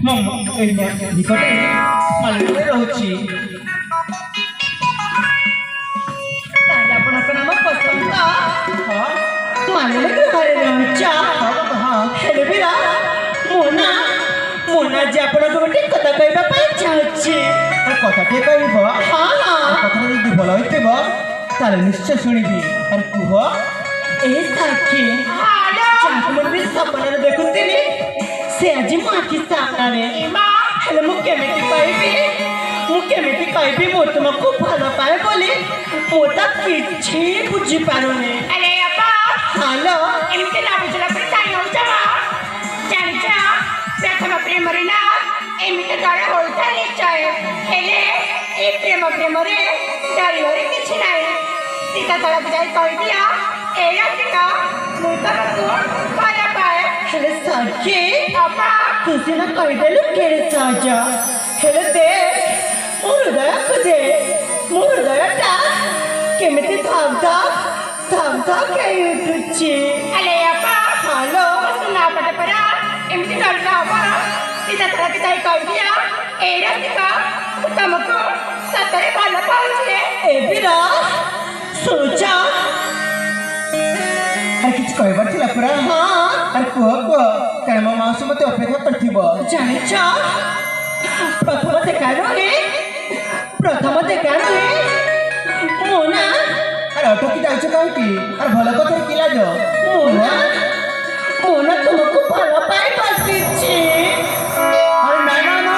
निकटे मालूम रहुची आपणक नाम पसंद मानले घरे रहुचा हेले बिरा मोना मोना जे आपणक गोटे कथा कहबा पई चाहछि कथाटे कहब हां कथा जदि भल होइतेब ताले निश्चय शुणिबी अरे कुह ए साखी चाकमन भी सपन देखुतिनी से आज मो आखि सामने हेले मु केमिति कहबी मो तुमको भल पाए बोली मोटा किछि बुझी पारुनी अरे अपा हेलो एमते ना बुझला पर काई हो जावा जानिचा प्रथम प्रेम रे ना एमते डर होता निश्चय हेले ए प्रेम रे डर होरे किछि नाही सीता तळा बुझाई कहि दिया ए रातिका मु तमको पाया पाए हेले साखी अपा तुझे ना कही देलु केरे साजा हेले दे मोर हृदय टा केमिति धावता कही उठुची अरे अपा हेलो सुना पटे परा एमते डर ना अपा सीता तळा बुझाई कहि दिया ए रातिका तमको सतरे भल पाउछे ए बिरा सोचा अरे किछ कहबार थिला पुरा हाँ अरे कुह कारण मो माउसी मते अपेक्षा करथिब जानिच प्रथम देखा रे मोना अरे अटकी जाइछ काहेकि अरे भल कथा कि लाज मोना तुमको भल पाई बसिछि अरे ना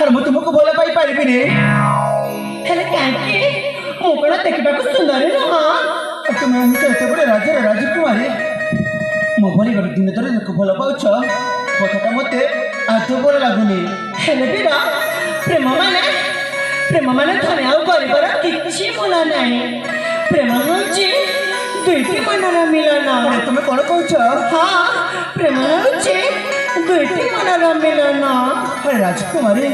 अरे मु तुमको भल पाई पारिबि रे हेले काकी मो कोन देखिबाको सुंदर न तुम एते बड़े राजकुमारी मो भली गरे दिन तरे देखो भल पाउछ कथाटा मते आदो भल लागुनी हेले बिरा प्रेम माने धने आउ गरिबार किछि मन नाही प्रेम होछि दुईटी मनर मिलन अरे तुम कोन कहछ हाँ प्रेम होछि दुईटी मनर मिलन अरे राजकुमारी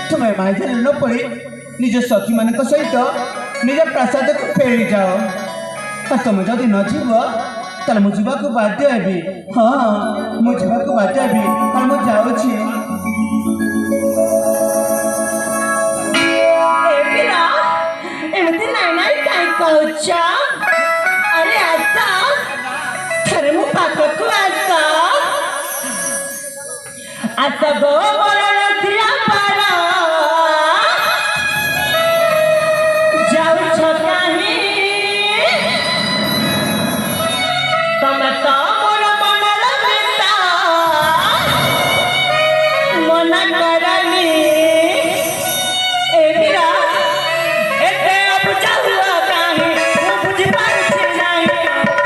तुम माइथाने न पड़ी निज सखी मान सहित निज प्रासाद को फेरी जाओ और तुम जदि न जीव ताले मु जीवाक बाध्य हेबी हाँ मु जीवाक बाध्य हेबी और मु जाउछि ए बिरा एमती नाई काई कहछ अरे आसा थरे मु पाखकु आसा गो मोर रथिया पारा जाउछ काहे तमे तो मोर मनर बेटा मना करनी ए बिरा एते बुझा हुआ काहे मु बुझी पाछि नाही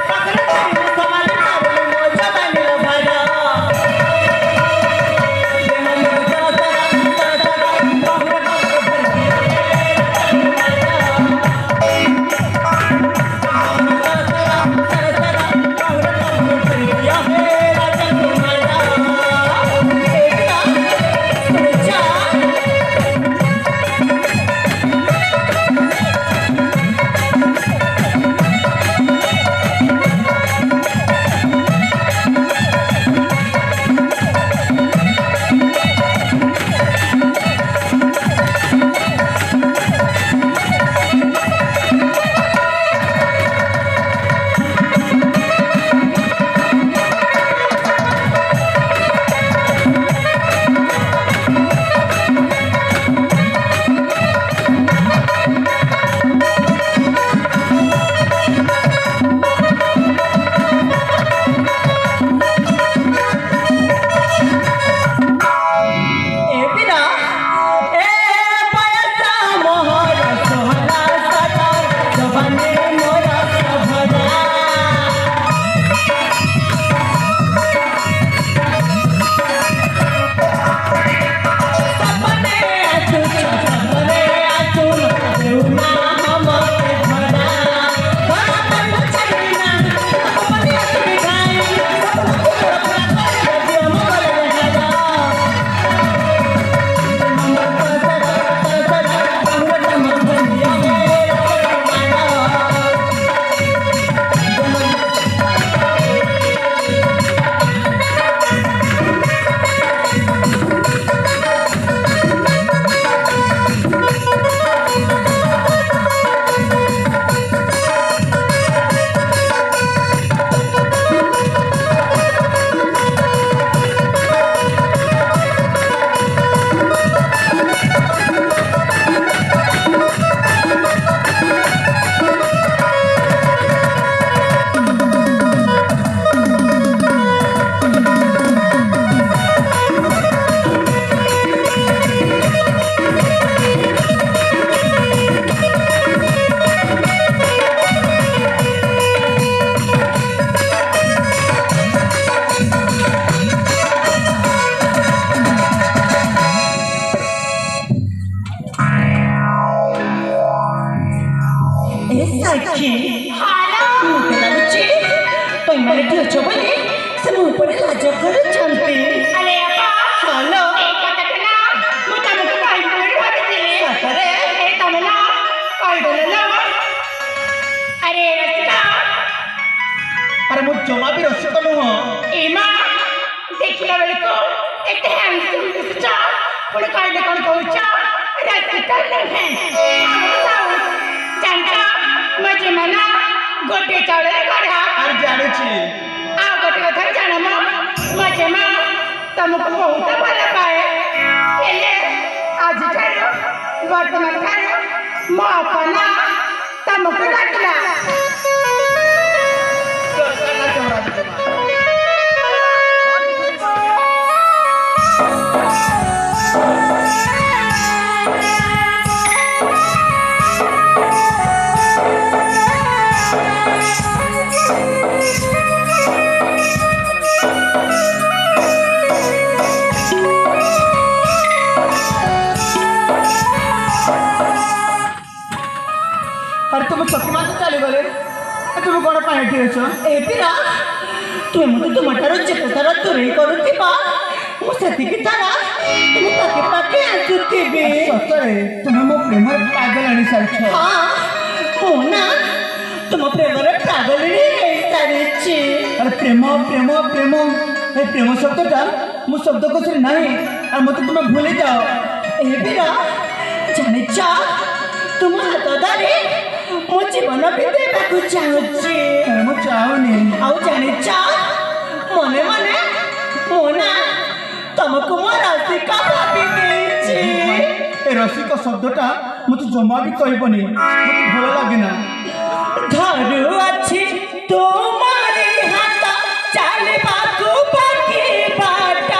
पकड़ के सवाल मारो मो जवानी भरा ମାନେ ଏଠି ଅଛ ବୋଲି ସେ ମୋ ଉପରେ ଲାଜ କରୁଛନ୍ତି। ଆରେ ବାପା ହ୍ୟାଲୋ ଏଇ କଥାଟା ନା ମୁଁ ତମକୁ କହିବି ବୋଲି ଭାବିଥିଲି। ସତରେ ଏ ତମେ ନା କହିଦେଲ ନା। ଆରେ ରସିକା ଆରେ ମୁଁ ଜମା ବି ରସିକ ନୁହଁ। ଏ ମା ଦେଖିଲା ବେଳକୁ ଏତେ ହ୍ୟାଣ୍ଡସମ୍ ଦିଶୁଛ ପୁଣି କହିଲେ କ'ଣ କହୁଛ ରସିକା ନୁହେଁ। ଜାଣିଛ ମୋ ଜୀବନ ଗୋଟିଏ ଚାଉଳରେ ଗଢ଼ା। ଆରେ ଜାଣିଛି। ଆଉ ଗୋଟେ କଥା ଜାଣ ମୋ ଜେମା ତମକୁ ବହୁତ ଭଲ ପାଏ। ହେଲେ ଆଜିଠାରୁ ବର୍ତ୍ତମାନ ଠାରୁ ମୋ ବାପା ନା ତମକୁ ଡାକିଲା। ଆରେ ତୁମେ ସଖୀ ମାନେ ଚାଲିଗଲେ ତୁମେ କ'ଣ ପାଇଁ ଏଠି ଅଛ? ଏ ପିଲା ତୁମେ ମୋତେ ତୁମଠାରୁ ଯେତେ ଥର ଦୂରେଇ କରୁଥିବା ମୁଁ ସେତିକି ଥର ତୁମ ପାଖେ ପାଖେ ଆସୁଥିବି। ସତରେ ତୁମେ ମୋ ପ୍ରେମରେ ପାଗଳ ଆଣିସାରିଛ। ହଁ ମୁଁ ନା ତୁମ ପ୍ରେମରେ ପାଗଳିଣୀ ହେଇସାରିଛି। ଆରେ ପ୍ରେମ ପ୍ରେମ ପ୍ରେମ ଏ ପ୍ରେମ ଶବ୍ଦଟା ମୁଁ ଶବ୍ଦକୋଷରେ ନାହିଁ। ଆଉ ମୋତେ ତୁମେ ଭୁଲି ଯାଅ। ଏ ପିଲା ଜାଣିଛ ତୁମ ହାତ ଧରି ମୋ ଜୀବନ ବିତେଇବାକୁ ଚାହୁଁଛି। ଆରେ ମୁଁ ଚାହୁଁନି। ଆଉ ଜାଣିଛ ମନେ ମନେ ମୁଁ ନା ତମକୁ ମୋ ରସିକା ଭାବି ଦେଇଛି। ଏ ରସିକ ଶବ୍ଦଟା ମୋତେ ଜମା ବି କହିବନି, ମୋତେ ଭଲ ଲାଗେନା। ଧରୁଅଛି ତୁମରି ହାତ ଚାଲିବାକୁ ବାକି ବାଟ।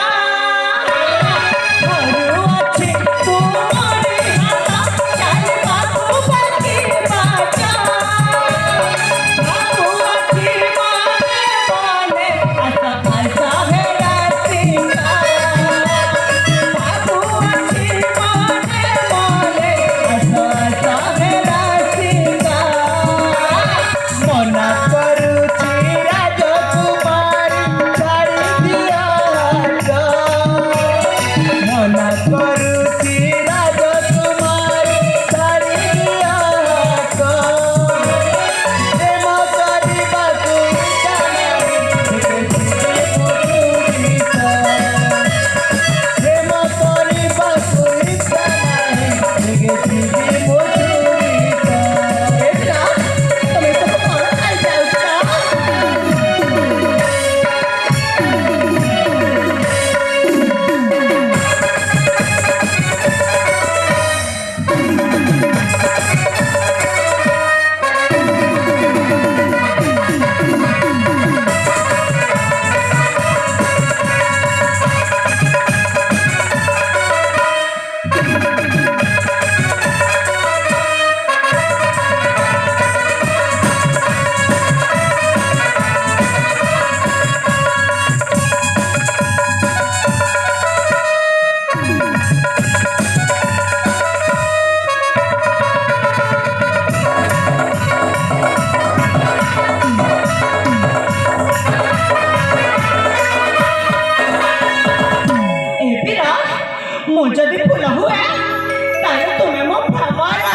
ଧରୁଅଛି ତୁମରି ହାତ ଚାଲିବାକୁ ବାକି ବାଟ। ଭାବୁଅଛି ମନେ ମନେ ଆସ ଆସ ହେ ରସିକା। ଭାବୁଅଛି ମନେ ମନେ ଆସ ଆସ ହେ ରସିକା। ମନା କରୁଛି ରାଜକୁମାରୀ ଛାଡ଼ି ଦିଅ ହାତ। ମନା କରୁଛି ରାଜକୁମାରୀ ଛାଡ଼ି ଦିଅ ହାତ। ପ୍ରେମ କରିବାକୁ ଇଚ୍ଛା ନାହିଁ, ପ୍ରେମ କରିବାକୁ ଇଚ୍ଛା ନାହିଁ, ଦେଖିବି ମୁଁ ତୁରିତ। ତମେ ସବୁ କଣ ଖାଇଯାଉଛ? ଏ ପିଲା ମୁଁ ଯଦି ଫୁଲ ହୁଏ ତାହେଲେ ତୁମେ ମୋ ଭ୍ରମର।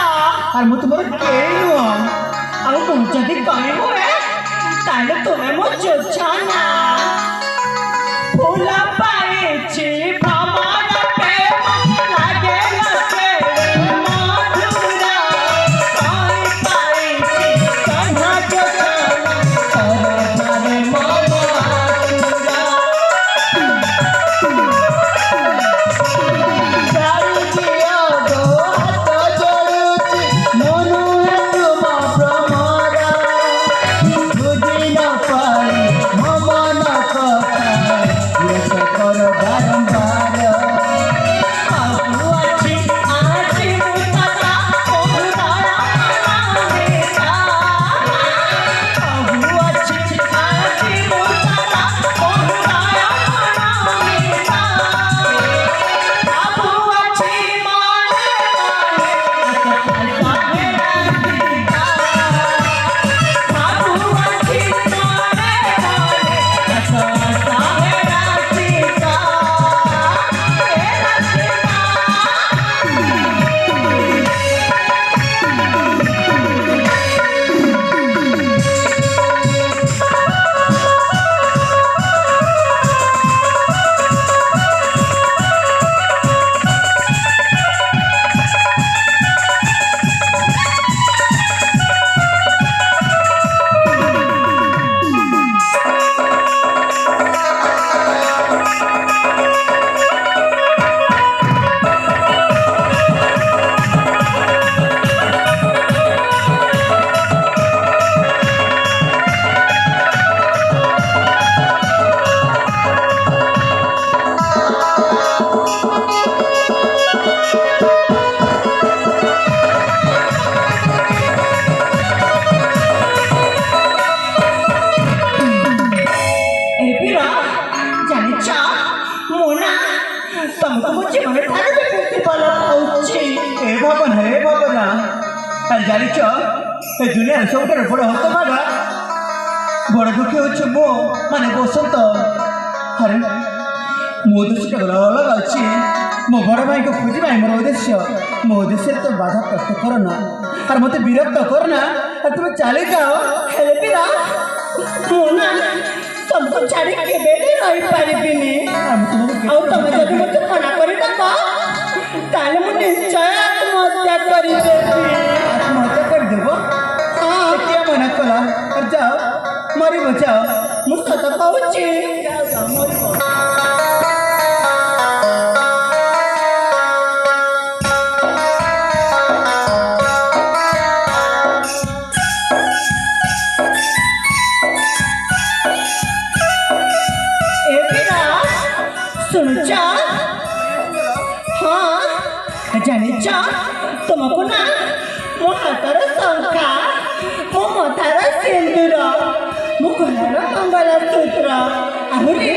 আর ମୁଁ ତୁମର କେହି ନୁହଁ। ଆଉ ମୁଁ ଯଦି କଇଁ ହୁଏ ତାହେଲେ ତୁମେ ମୋ ଯୋଜନା। ଫୁଲ ପାଇଛି ଭ୍ରମର ପ୍ରେମ ଲାଗେ ଲତେ ମଧୁର। କଇଁ ପାଇଛି କନ୍ୟା ଯୋଜନା ସରଧାରେ ମନ ଆକୁର। ଛାଡ଼ି ଦିଅ ଗୋ ହାତ ଯୋଡୁଛି, ମୁଁ ନୁହେଁ ତୁମ ଭ୍ରମର। ଠାରୁ ବି ବେଶୀ ଭଲ ପାଉଛି। ଏ ଭାବନା ଆରେ ଜାଣିଛ ଏ ଦୁନିଆରେ ସବୁଠାରୁ ବଡ଼ ହତଭାଗା ବଡ଼ ଦୁଃଖୀ ହେଉଛି ମୁଁ ମାନେ ବସନ୍ତ। ଆରେ ମୋ ଉଦ୍ଦେଶ୍ୟଟା ଅଲଗା ଅଛି। ମୋ ବଡ଼ ଭାଇଙ୍କୁ ଖୋଜିବା ମୋର ଉଦ୍ଦେଶ୍ୟ। ମୋ ଉଦ୍ଦେଶ୍ୟରେ ତ ବାଧାପ୍ରାପ୍ତ କର ନା আর মতো বিরক্ত কর না আর তুমি চালে যাও। ହେଲେ ବି ନା ମୁଁ ନା ତମକୁ ଛାଡ଼ି କେବେ ବି ରହିପାରିବିନି। ଆଉ ତମେ ଯଦି ମୋତେ ମନା କରିଦେବ ତାହେଲେ ମୁଁ ନିଶ୍ଚୟ ଆତ୍ମହତ୍ୟା କରିଦେବି। আত্মহত্যা করে দেব? ହଁ কে মনে কলা? আর যাও মরিব যাও। ମୁଁ ସତ କହୁଛି। ଯାଅ ଯାଅ ମରିବ। শুনছ? ହଁ ଜାଣିଛ ତୁମକୁ ନା ମୋ ହାତର ଶଙ୍ଖା, ମୋ ମଥାର ସିନ୍ଦୁର, ମୋ ଗଳାର ମଙ୍ଗଳସୂତ୍ର ଆହୁରି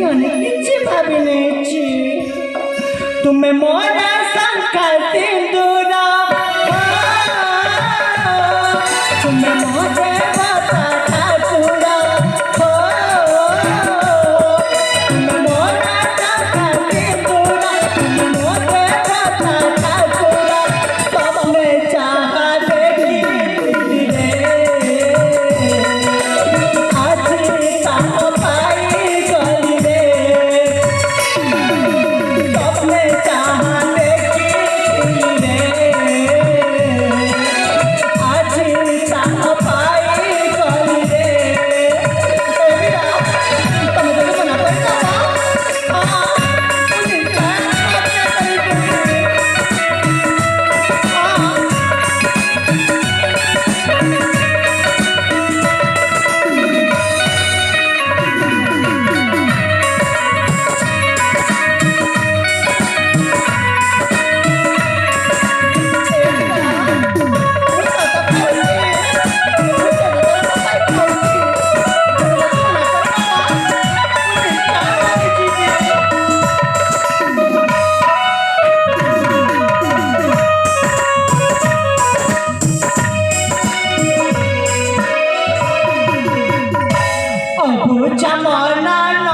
ଅନେକ କିଛି ଭାବି ନେଇଛି। ତୁମେ ମୋର ଶଙ୍ଖା ସିନ୍ଦୁର, ତୁମେ ମୋ ଦେବତା ଠାକୁର। Jamana